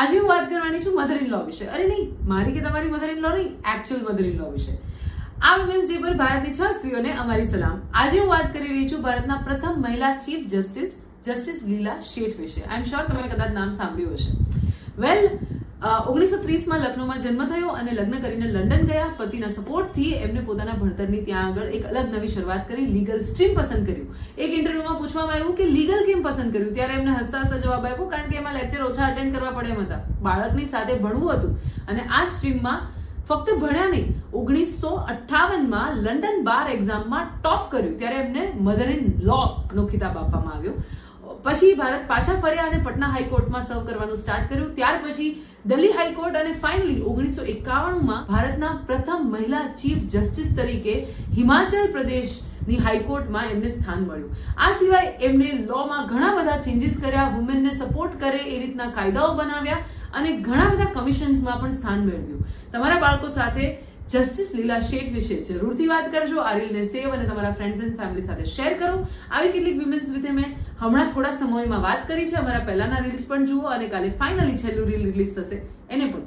આજે હું વાત કરવાની છું મધર ઇન લો વિશે. અરે નહીં, મારી કે તમારી મધર ઇન લો નહીં, એકચ્યુઅલ મધર ઇન લો વિશે. આ વુમેન્સ ડે પર ભારતની 6 સ્ત્રીઓને અમારી સલામ. આજે હું વાત કરી રહી છું ભારતના પ્રથમ મહિલા ચીફ જસ્ટિસ લીલા શેઠ વિશે. આઈ એમ શ્યોર તમે કદાચ નામ સાંભળ્યું હશે. વેલ, 1930માં લખનૌમાં જન્મ થયો અને લગ્ન કરીને લંડન ગયા. પતિના સપોર્ટથી એમને પોતાના ભણતરની ત્યાં આગળ એક અલગ નવી શરૂઆત કરી, લીગલ સ્ટ્રીમ પસંદ કર્યું. એક ઇન્ટરવ્યુમાં પૂછવામાં આવ્યું કે લીગલ કેમ પસંદ કર્યું, ત્યારે એમને હસતા હસતા જવાબ આપ્યો, કારણ કે એમાં લેક્ચર ઓછા અટેન્ડ કરવા પડે એમ હતા, બાળકની સાથે ભણવું હતું. અને આ સ્ટ્રીમમાં ફક્ત ભણ્યા નહીં, 1958માં લંડન બાર એક્ઝામમાં ટોપ કર્યું. ત્યારે એમને મધર ઇન લો નો ખિતાબ આપવામાં આવ્યો. પછી ભારત પાછા ફર્યા અને પટના હાઈકોર્ટમાં સર્વ કરવાનું સ્ટાર્ટ કર્યું. ત્યાર પછી દિલ્હી હાઈકોર્ટ અને ફાઇનલી 1991માં ભારતના પ્રથમ મહિલા ચીફ જસ્ટિસ તરીકે હિમાચલ પ્રદેશની હાઈકોર્ટમાં એમને સ્થાન મળ્યું. આ સિવાય એમને લોમાં ઘણા બધા ચેન્જીસ કર્યા, વુમેનને સપોર્ટ કરે એ રીતના કાયદાઓ બનાવ્યા અને ઘણા બધા કમિશન્સમાં પણ સ્થાન મેળવ્યું. તમારા બાળકો સાથે જસ્ટિસ લીલા શેઠ વિશે જરૂરથી વાત કરજો. આ રીલને સેવ અને તમારા ફ્રેન્ડ્સ એન્ડ ફેમિલી સાથે શેર કરો. આવી કેટલીક વિમેન્સ વિશે મેં હમણાં થોડા સમયમાં વાત કરી છે. અમારા પહેલાના રીલ્સ પણ જુઓ અને કાલે ફાઇનલી છેલ્લું રીલ રિલીઝ થશે એને પણ